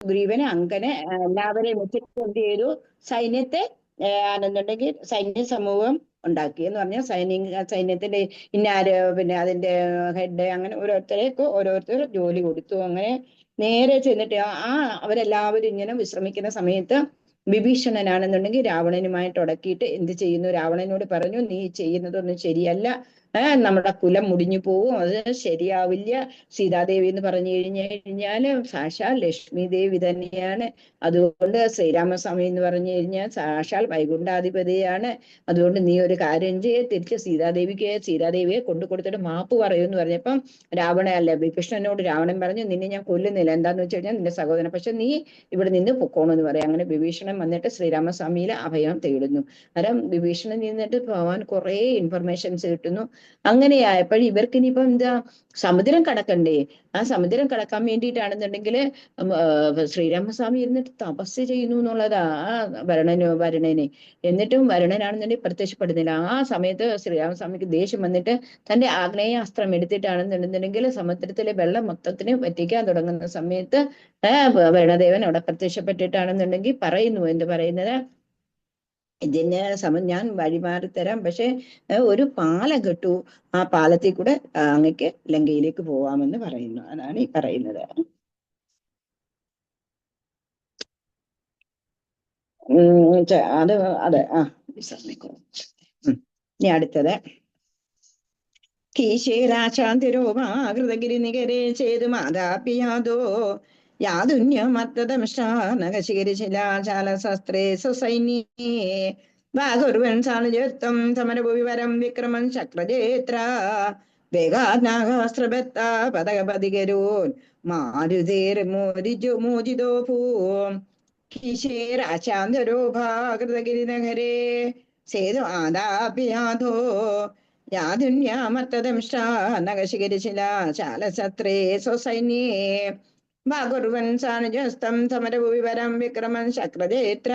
സുഗ്രീവനെ അങ്കനെ എല്ലാവരെയും വെച്ചിട്ട് എന്ത് ചെയ്തു? സൈന്യത്തെ ആണെന്നുണ്ടെങ്കിൽ സൈന്യ സമൂഹം ഉണ്ടാക്കി എന്ന് പറഞ്ഞാൽ സൈന്യത്തിന്റെ ഇന്നാര് പിന്നെ അതിന്റെ ഹെഡ് അങ്ങനെ ഓരോരുത്തർ ജോലി കൊടുത്തു. അങ്ങനെ നേരെ ചെന്നിട്ട് അവരെല്ലാവരും ഇങ്ങനെ വിശ്രമിക്കുന്ന സമയത്ത് വിഭീഷണനാണെന്നുണ്ടെങ്കിൽ രാവണനുമായിട്ട് ഉടക്കിയിട്ട് എന്ത് ചെയ്യുന്നു? രാവണനോട് പറഞ്ഞു, നീ ചെയ്യുന്നതൊന്നും ശരിയല്ല, നമ്മുടെ കുലം മുടിഞ്ഞു പോവും, അത് ശരിയാവില്ല. സീതാദേവി എന്ന് പറഞ്ഞു കഴിഞ്ഞാല് സാക്ഷാൽ ലക്ഷ്മി ദേവി തന്നെയാണ്. അതുകൊണ്ട് ശ്രീരാമസ്വാമി എന്ന് പറഞ്ഞു കഴിഞ്ഞാൽ സാക്ഷാൽ വൈകുണ്ഠാധിപതിയാണ്. അതുകൊണ്ട് നീ ഒരു കാര്യം ചെയ്യ്, തിരിച്ച് സീതാദേവിയെ കൊടുത്തിട്ട് മാപ്പ് പറയൂ എന്ന് പറഞ്ഞപ്പം വിഭീഷണനോട് രാവണൻ പറഞ്ഞു, നിന്നെ ഞാൻ കൊല്ലുന്നില്ല, എന്താന്ന് വെച്ച് കഴിഞ്ഞാൽ നിന്റെ സഹോദരൻ, പക്ഷെ നീ ഇവിടെ നിന്ന് പൊക്കോണെന്ന് പറയാം. അങ്ങനെ വിഭീഷണൻ വന്നിട്ട് ശ്രീരാമസ്വാമിയിലെ അഭയം തേടുന്നു. അന്നേരം വിഭീഷണൻ നിന്നിട്ട് ഭഗവാൻ കുറെ ഇൻഫർമേഷൻസ് കിട്ടുന്നു. അങ്ങനെയായപ്പോൾ ഇവർക്ക് ഇനിയിപ്പം എന്താ, സമുദ്രം കടക്കണ്ടേ? ആ സമുദ്രം കടക്കാൻ വേണ്ടിയിട്ടാണെന്നുണ്ടെങ്കിൽ ശ്രീരാമസ്വാമി ഇരുന്നിട്ട് തപസ് ചെയ്യുന്നു എന്നുള്ളതാ ആ വരുണനെ. എന്നിട്ടും വരുണനാണെന്നുണ്ടെങ്കിൽ പ്രത്യക്ഷപ്പെടുന്നില്ല. ആ സമയത്ത് ശ്രീരാമസ്വാമിക്ക് ദേഷ്യം വന്നിട്ട് തന്റെ ആഗ്നേയാസ്ത്രം എടുത്തിട്ടാണെന്നുണ്ടെങ്കിൽ സമുദ്രത്തിലെ വെള്ളം മൊത്തത്തിന് വറ്റിക്കാൻ തുടങ്ങുന്ന സമയത്ത് വരുണദേവൻ അവിടെ പ്രത്യക്ഷപ്പെട്ടിട്ടാണെന്നുണ്ടെങ്കിൽ പറയുന്നു, എന്ത് പറയുന്നത്? ഇതിന് ഞാൻ വഴിമാറി തരാം, പക്ഷെ ഒരു പാലം കെട്ടു, ആ പാലത്തിൽ കൂടെ അങ്ങക്ക് ലങ്കയിലേക്ക് പോവാമെന്ന് പറയുന്നു. അതാണ് ഈ പറയുന്നത്. അത് അതെ ഇനി അടുത്തത് കീശേരാശാന്തിരോമാകൃതഗിരി നികരേ ചേതു മാതാപിയാതോ യാതുന്യമത്തദംശാനകശിഖരിശിലാചാലശസ്ത്രേ സുസൈന്യേ വാകുർവൻ സാനുജത്വം സമരഭുവിവരം വിക്രമൻ ചക്രജേത്ര വേഗാനാഗാസ്ത്രബത്ത പദകപതികരോൻ മാരുതേർമോജിതോ ഭൂം കീശേരാശാന്തരോഭാകൃതഗിരിനഗരേ സേതു ആദാപിയാതോ യാതുന്യാമത്തദംശാനകശിഖരിശിലാചാലശസ്ത്രേ സ്വസൈന്യേ വാകുർവൻ സാനുജസ്തം സമരഭുവിവരം വിക്രമൻ ശക്രജേത്ര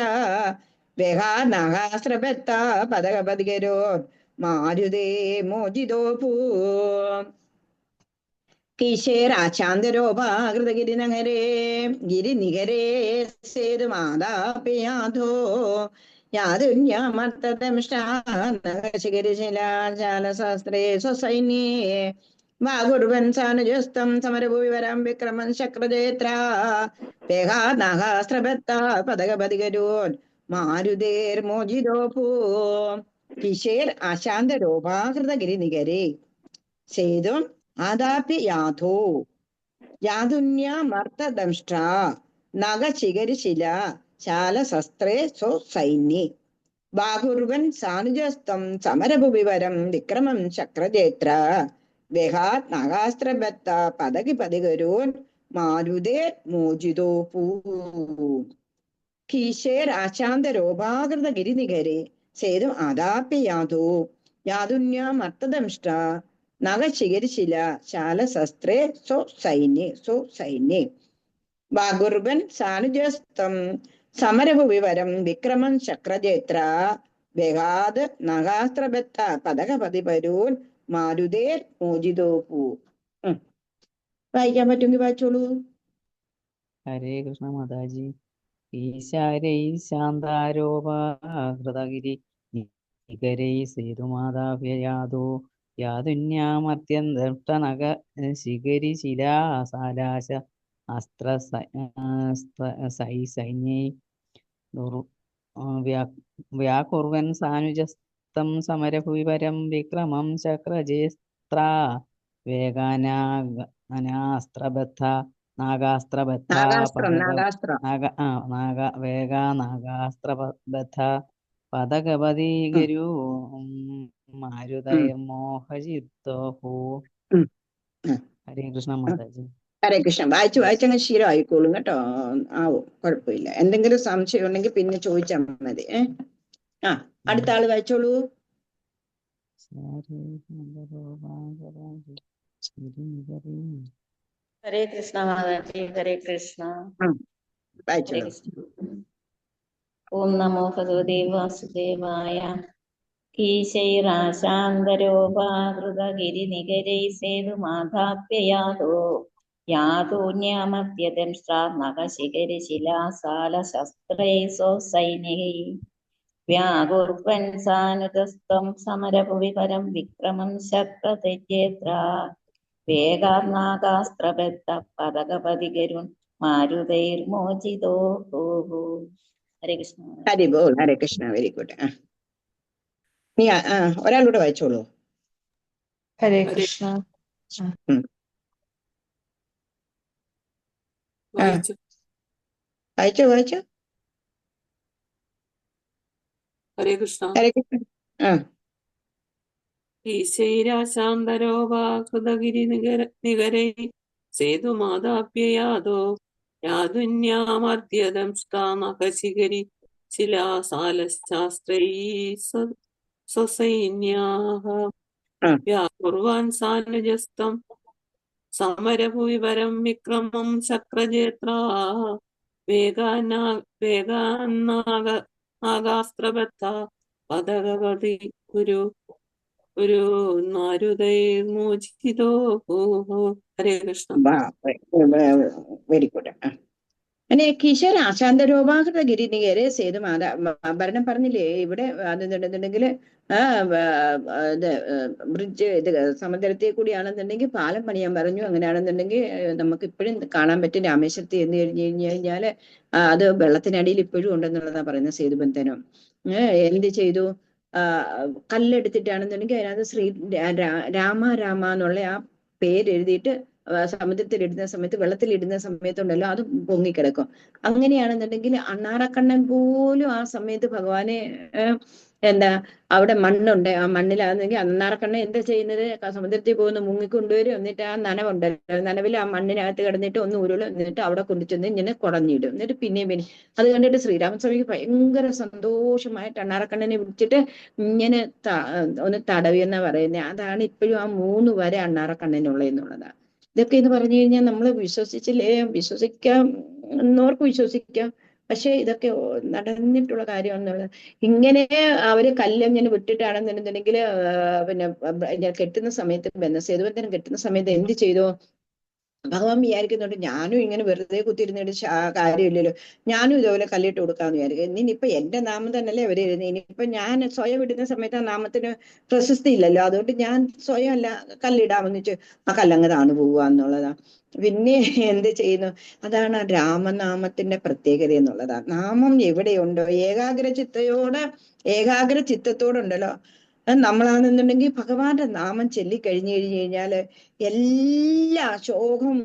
വേഗാനാഗാസ്ത്രബത്ത പദകപതികരോൻ മാരുതേ മോജിതോ ഭൂ കീശേരാശാന്തരോപാകൃതഗിരിനഗരേ ഗിരിനികരേ സേതുമാദാപിയാധോ യാതുന്യമത്തദംശാനകശിഖരിശിലാചാലശസ്ത്രേ സ്വസൈന്യേ വാകുർവൻ സാനുജസ്തം സമരഭുവിവരം വിക്രമൻ ശക്രജേത്ര വേഗാനാഗാസ്ത്രബത്ത പദകപതികരോൻ മാരുതേർമോജിതോ ഭൂ കിശേർ ആശാന്തരോപാകൃതഗിരിനികരേ സേതും ആദാപ്യ യാഥോ യാതുന്യമർത്തദംഷ്ട്ര നഖശിഖരിശില ചാലശസ്ത്രേ സ്വസൈന്യേ ബാഹുർവൻ സാനുജസ്തം സമരഭുവിവരം വിക്രമം ശക്രജേത്ര വേഗാത് നാഗാസ്ത്രബത്ത പദകിപതികരോൻ മാരുതേ മോജിതോ ഭൂ കീശേർ ആശാന്തരോപാകൃതഗിരിനികരേ സേതു ആദാപ്യ യാഥോ യാതുന്യമർത്തദംഷ്ട്ര നഖശിഖരിശില ശാലശസ്ത്രേ സ്വസൈന്യേ വാഗുർവൻ സാനുജസ്തം സമരഭുവിവരം വിക്രമൻ ശക്രജേത്ര വേഗാത് നഖാസ്ത്രബത്ത പദകപതിപരോൻ മാരുതേർ മോജിതോ ഭൂ. വായിക്കാൻ പറ്റുമെങ്കിൽ വായിച്ചോളൂ. ഹരേ കൃഷ്ണ മാതാജി. ഈശാരൈ ശാന്താരോപഹൃതഗിരി നികരൈ സേതുമാതാഭ്യയാതോ യാതുന്യാമത്യന്തനക ശിഖരിശിലാസാലാശ അസ്ത്ര സൈന്യൈ വ്യാകുർവൻ സാനുജസ്തം സമരഭുവിവരം വിക്രമം ചക്രജേസ്ത്ര വേഗാനാസ്ത്രബദ്ധ നാഗാസ്ത്രബദ്ധ നാഗാസ്ത്രബദ്ധ പദകപതികരൂ മാരുതൈർമോഹജിത്തോ ഭൂ. ഹരേ കൃഷ്ണ മാതാജി. ഹരേ കൃഷ്ണ. വായിച്ചങ്ങ് ശീലം ആയിക്കോളും കേട്ടോ. ആവും, കുഴപ്പമില്ല. എന്തെങ്കിലും സംശയം ഉണ്ടെങ്കിൽ പിന്നെ ചോദിച്ചാൽ മതി. അടുത്ത ആള് വായിച്ചോളൂ. ഹരേ കൃഷ്ണ മാതാജി. ഹരേ കൃഷ്ണ. ഓം നമോ ഭഗവതേ വാസുദേവായ. കീശൈരാശാന്തരോപാകൃതഗിരിനികരൈ സേതുമാധാപ്യയാതോ യാതൂന്യമദ്യദംഷ്ട്രാ നഖശിഖരി ശിലാസാലശസ്ത്രൈ സൈനികൈ വ്യാകുർവൻ സാനുതസ്ത്വം സമരഭുവി പരം വിക്രമം ശക്രതജേത്ര വേഗാർനാഗാസ്ത്രബദ്ധ പദകപതി ഗരുൺ മാരുതൈർമോചിതോ ഹരേ കൃഷ്ണ. ഹരി ബോൾ, ഹരേ കൃഷ്ണ. Very good. നീ ഒരാളൂടെ വായിച്ചോളൂ. ഹരേ കൃഷ്ണ. വായിച്ചോ. ഹരേ കൃഷ്ണ. ഹരേ കൃഷ്ണ. ഈശൈരാശാന്തരോ വാ കൃതഗിരി നികരൈ സേതുമാതാപ്യയാദോ യാതുന്യാമർദ്യദംഷ്ടാനഖശിഖരി ശിലാസാലശാസ്ത്രൈ സ്വസൈന്യാഃ വ്യാകുർവാൻ സാനുജസ്തം സമരഭുവി പരം വിക്രമം ശക്രജേത്രാ വേഗാന്നാഗാസ്ത്രബദ്ധ പദകപതി ഒരു മാരുതൈർമോചിതോ. ഹരേ കൃഷ്ണ. Very good. അങ്ങനെ കിശോർ ആശാന്തരോപാകൃത ഗിരിനികരെ സേതു ഭരണം പറഞ്ഞില്ലേ ഇവിടെ അതെന്നുണ്ടെന്നുണ്ടെങ്കിൽ ഇത് ബ്രിഡ്ജ് ഇത് സമുദ്രത്തിൽ കൂടിയാണെന്നുണ്ടെങ്കിൽ പാലം പണിയാൻ പറഞ്ഞു. അങ്ങനെയാണെന്നുണ്ടെങ്കിൽ നമുക്ക് ഇപ്പോഴും കാണാൻ പറ്റും രാമേശ്വരത്തിൽ എന്ന് കഴിഞ്ഞു കഴിഞ്ഞാല് അത് വെള്ളത്തിനടിയിൽ ഇപ്പോഴും ഉണ്ടെന്നുള്ളതാ പറയുന്നത് സേതുബന്ധനം. എന്ത് ചെയ്തു? കല്ലെടുത്തിട്ടാണെന്നുണ്ടെങ്കിൽ അതിനകത്ത് രാമ എന്നുള്ള ആ പേരെഴുതിയിട്ട് സമുദ്രത്തിലിടുന്ന സമയത്ത് വെള്ളത്തിലിടുന്ന സമയത്തുണ്ടല്ലോ അത് പൊങ്ങിക്കിടക്കും. അങ്ങനെയാണെന്നുണ്ടെങ്കിൽ അണ്ണാറക്കണ്ണൻ പോലും ആ സമയത്ത് ഭഗവാനെ അവിടെ മണ്ണുണ്ട്, ആ മണ്ണിലാണെങ്കിൽ അണ്ണാറക്കണ്ണൻ എന്താ ചെയ്യുന്നത്? സമുദ്രത്തിൽ പോകുന്ന മുങ്ങിക്കൊണ്ടുവരും. എന്നിട്ട് ആ നനവുണ്ടല്ലോ, നനവിൽ ആ മണ്ണിനകത്ത് കിടന്നിട്ട് ഒന്ന് ഉരുളും. എന്നിട്ട് അവിടെ കൊണ്ടുചെന്ന് ഇങ്ങനെ കുടഞ്ഞിടും. എന്നിട്ട് പിന്നെയും അത് കണ്ടിട്ട് ശ്രീരാമസ്വാമിക്ക് ഭയങ്കര സന്തോഷമായിട്ട് അണ്ണാറക്കണ്ണനെ വിളിച്ചിട്ട് ഇങ്ങനെ ഒന്ന് തടവിയെന്നാ പറയുന്നത്. അതാണ് ഇപ്പോഴും ആ 3 വരെ അണ്ണാറക്കണ്ണനുള്ളതെന്നുള്ളതാണ്. ഇതൊക്കെ എന്ന് പറഞ്ഞു കഴിഞ്ഞാൽ നമ്മൾ വിശ്വസിക്കുന്നവർക്ക് വിശ്വസിക്കാം. പക്ഷെ ഇതൊക്കെ നടന്നിട്ടുള്ള കാര്യമാണെന്നുള്ളത്. ഇങ്ങനെ അവര് കല്ലിങ്ങനെ വിട്ടിട്ടാണെന്നുണ്ടെങ്കിൽ പിന്നെ കെട്ടുന്ന സമയത്ത് സേതുബന്ധനം കെട്ടുന്ന സമയത്ത് എന്ത് ചെയ്തു? ഭഗവാൻ വിചാരിക്കുന്നുണ്ട് ഞാനും ഇങ്ങനെ വെറുതെ കുത്തിരുന്നിട്ട് കാര്യമില്ലല്ലോ, ഞാനും ഇതുപോലെ കല്ലിട്ട് കൊടുക്കാന്ന് വിചാരിക്കും. ഇനിയിപ്പൊ എന്റെ നാമം തന്നെയല്ലേ അവര് എഴുതുന്നത്. ഇനിയിപ്പൊ ഞാൻ സ്വയം ഇടുന്ന സമയത്ത് ആ നാമത്തിന് പ്രശസ്തി ഇല്ലല്ലോ, അതുകൊണ്ട് ഞാൻ സ്വയം അല്ല കല്ലിടാമെന്ന് വെച്ച് ആ കല്ലങ്ങ് താണു പോവുക എന്നുള്ളതാ. പിന്നെ എന്ത് ചെയ്യുന്നു? അതാണ് രാമനാമത്തിന്റെ പ്രത്യേകത എന്നുള്ളതാണ്. നാമം എവിടെയുണ്ടോ ഏകാഗ്ര ചിത്തത്തോടുണ്ടല്ലോ നമ്മളാണെന്നുണ്ടെങ്കിൽ ഭഗവാന്റെ നാമം ചൊല്ലിക്കഴിഞ്ഞു കഴിഞ്ഞാല് എല്ലാ ശോകം,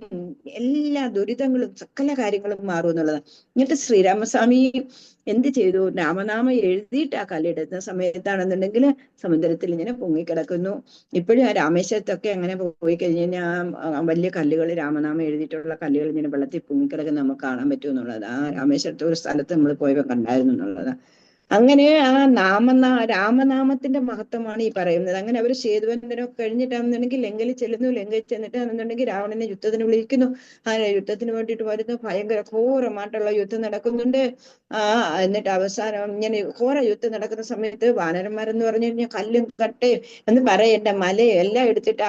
എല്ലാ ദുരിതങ്ങളും, സകല കാര്യങ്ങളും മാറും എന്നുള്ളതാണ്. എന്നിട്ട് ശ്രീരാമസ്വാമി എന്ത് ചെയ്തു? രാമനാമം എഴുതിയിട്ട് ആ കല്ലിടുന്ന സമയത്താണെന്നുണ്ടെങ്കിൽ സമുദ്രത്തിൽ ഇങ്ങനെ പൊങ്ങിക്കിടക്കുന്നു. ഇപ്പോഴും ആ രാമേശ്വരത്തൊക്കെ അങ്ങനെ പോയി കഴിഞ്ഞ് കഴിഞ്ഞാൽ വലിയ കല്ലുകൾ, രാമനാമം എഴുതിയിട്ടുള്ള കല്ലുകൾ ഇങ്ങനെ വെള്ളത്തിൽ പൊങ്ങിക്കിടക്കുന്ന നമുക്ക് കാണാൻ പറ്റും എന്നുള്ളത്. ആ രാമേശ്വരത്തെ ഒരു സ്ഥലത്ത് നമ്മൾ പോയപ്പോ കണ്ടായിരുന്നു എന്നുള്ളതാണ്. അങ്ങനെ ആ രാമനാമത്തിന്റെ മഹത്വമാണ് ഈ പറയുന്നത്. അങ്ങനെ അവർ സേതുബന്ധനമൊക്കെ കഴിഞ്ഞിട്ടാണെന്നുണ്ടെങ്കിൽ ലങ്കയിൽ ചെല്ലുന്നു. ലങ്കയിൽ ചെന്നിട്ടാണെന്നുണ്ടെങ്കിൽ രാവണനെ യുദ്ധത്തിന് വിളിക്കുന്നു. ആ യുദ്ധത്തിന് വേണ്ടിയിട്ട് വരുന്നു. ഭയങ്കര ഘോരമായിട്ടുള്ള യുദ്ധം നടക്കുന്നുണ്ട്. എന്നിട്ട് അവസാനം ഇങ്ങനെ ഘോര യുദ്ധം നടക്കുന്ന സമയത്ത് വാനരന്മാരെന്ന് പറഞ്ഞു കഴിഞ്ഞാൽ കല്ലും കട്ടയും എന്ന് പറയണ്ട മലയും എല്ലാം എടുത്തിട്ട്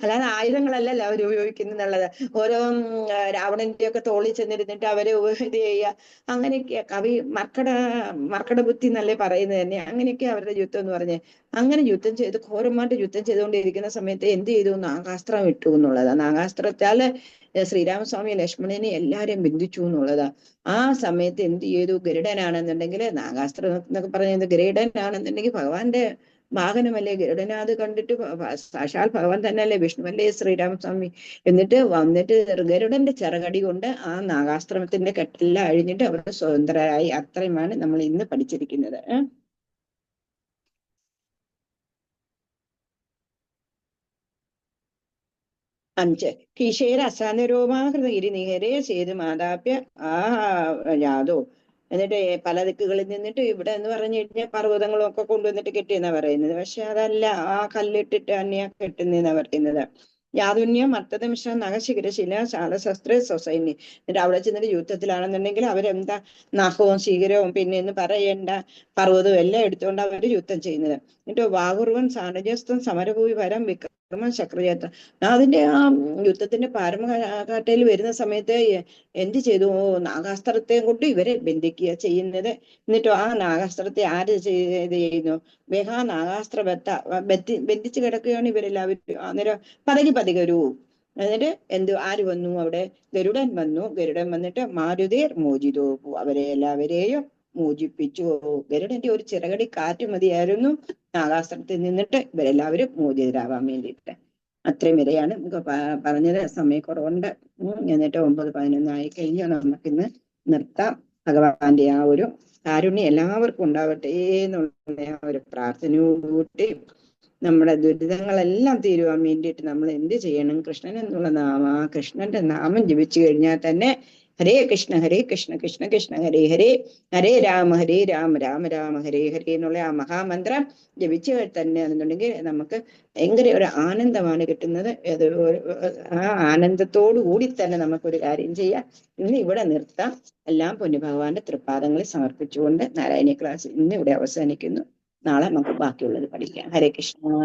അല്ലാതെ ആയുധങ്ങളല്ലല്ലോ അവർ ഉപയോഗിക്കുന്നുള്ളത്. ഓരോ രാവണന്റെ ഒക്കെ തോളിൽ ചെന്നിരുന്നിട്ട് അവരെ ഇത് ചെയ്യുക. അങ്ങനെയൊക്കെ കവി മർക്കട ബുദ്ധി എന്നല്ലേ പറയുന്നത് തന്നെ. അങ്ങനെയൊക്കെ അവരുടെ യുദ്ധം എന്ന് പറഞ്ഞ് അങ്ങനെ യുദ്ധം ചെയ്ത് ഘോരമായിട്ട് യുദ്ധം ചെയ്തുകൊണ്ടിരിക്കുന്ന സമയത്ത് എന്ത് ചെയ്തു? നാഗാസ്ത്രം ഇട്ടു എന്നുള്ളതാ. നാഗാസ്ത്രത്താല് ശ്രീരാമസ്വാമി ലക്ഷ്മണനെ എല്ലാരെയും ബന്ധിച്ചു എന്നുള്ളതാ. ആ സമയത്ത് എന്ത് ചെയ്തു? ഗരുഡനാണെന്നുണ്ടെങ്കിൽ നാഗാസ്ത്രം എന്നൊക്കെ പറയുന്നത് ഗരുഡനാണെന്നുണ്ടെങ്കിൽ ഭഗവാന്റെ വാഹനമല്ലേ ഗരുഡനാത് കണ്ടിട്ട് സാക്ഷാൽ ഭഗവാൻ തന്നെയല്ലേ, വിഷ്ണുവല്ലേ ശ്രീരാമസ്വാമി. എന്നിട്ട് വന്നിട്ട് ഗരുഡന്റെ ചിറകടി കൊണ്ട് ആ നാഗാസ്ത്രമത്തിന്റെ കെട്ടെല്ലാം അഴിഞ്ഞിട്ട് അവർ സ്വതന്ത്രരായി. അത്രയുമാണ് നമ്മൾ ഇന്ന് പഠിച്ചിരിക്കുന്നത്. 5 കിശേര അസാനരോമാകൃത ഗിരിനിഹരെ സേതു മാതാപ്യ യാതോ. എന്നിട്ട് പല ദിക്കുകളിൽ നിന്നിട്ട് ഇവിടെ എന്ന് പറഞ്ഞു കഴിഞ്ഞാൽ പർവ്വതങ്ങളും ഒക്കെ കൊണ്ടുവന്നിട്ട് കെട്ടിയെന്നാ പറയുന്നത്. പക്ഷെ അതല്ല, ആ കല്ലിട്ടിട്ട് തന്നെയാ കെട്ടുന്നതെന്നാ പറയുന്നത്. യാതുന്യം മർത്തദംശ നഖശിഖരശില ശാലശസ്ത്ര സ്വസൈന്യ. എന്നിട്ട് അവിടെ ചെന്നിട്ട് യുദ്ധത്തിലാണെന്നുണ്ടെങ്കിൽ അവരെന്താ നഖവും ശിഖരവും പിന്നെ എന്ന് പറയേണ്ട പർവ്വതവും എല്ലാം എടുത്തുകൊണ്ട് അവര് യുദ്ധം ചെയ്യുന്നത്. എന്നിട്ട് വാകുർവൻ സാനജസ്തം സമരഭൂമി വരം ധർമ്മ ശക്രയാത്ര. അതിന്റെ ആ യുദ്ധത്തിന്റെ പരമഘട്ടയിൽ വരുന്ന സമയത്ത് എന്ത് ചെയ്തു? നാഗാസ്ത്രത്തെ കൊണ്ട് ഇവരെ ബന്ധിക്കുക ചെയ്യുന്നത്. എന്നിട്ടോ ആ നാഗാസ്ത്രത്തെ ആര് ചെയ്യുന്നു? വേഗാ നാഗാസ്ത്ര ബന്ധിച്ച് കിടക്കുകയാണ് ഇവരെല്ലാവരും. അന്നേരം പതികെ ഒരു എന്നിട്ട് ആര് വന്നു അവിടെ? ഗരുഡൻ വന്നു. ഗരുഡൻ വന്നിട്ട് മാരുതേർ മോചിതോ, അവരെ എല്ലാവരെയും മോചിപ്പിച്ചു. ഗരുഡന്റെ ഒരു ചിറകടി കാറ്റ് മതിയായിരുന്നു നാഗാസ്ത്രത്തിൽ നിന്നിട്ട് ഇവരെല്ലാവരും മോചിതരാവാൻ വേണ്ടിയിട്ട്. അത്രയും വരെയാണ് നമുക്ക് പറഞ്ഞത്. സമയക്കുറവുണ്ട്. എന്നിട്ട് 9:11 ആയി കഴിഞ്ഞു. നമുക്കിന്ന് നിർത്താം. ഭഗവാന്റെ ആ ഒരു കാരുണ്യം എല്ലാവർക്കും ഉണ്ടാവട്ടെ എന്നുള്ള ആ ഒരു പ്രാർത്ഥനയോടുകൂടി നമ്മുടെ ദുരിതങ്ങളെല്ലാം തീരുവാൻ വേണ്ടിയിട്ട് നമ്മൾ എന്ത് ചെയ്യണം? കൃഷ്ണൻ എന്നുള്ള കൃഷ്ണന്റെ നാമം ജപിച്ചു കഴിഞ്ഞാൽ തന്നെ ഹരേ കൃഷ്ണ കൃഷ്ണ കൃഷ്ണ ഹരേ ഹരേ, ഹരേ രാമ രാമ രാമ ഹരേ ഹരേ എന്നുള്ള ആ മഹാമന്ത്രം ജപിച്ചു തന്നെ എന്നുണ്ടെങ്കിൽ നമുക്ക് ഭയങ്കര ഒരു ആനന്ദമാണ് കിട്ടുന്നത്. ആ ആനന്ദത്തോടു കൂടി തന്നെ നമുക്കൊരു കാര്യം ചെയ്യാം. ഇന്ന് ഇവിടെ നിർത്താം. എല്ലാം പൊന്നുഭഗവാന്റെ തൃപ്പാദങ്ങളിൽ സമർപ്പിച്ചുകൊണ്ട് നാരായണീയ ക്ലാസ് ഇന്ന് ഇവിടെ അവസാനിക്കുന്നു. നാളെ നമുക്ക് ബാക്കിയുള്ളത് പഠിക്കാം. ഹരേ കൃഷ്ണ.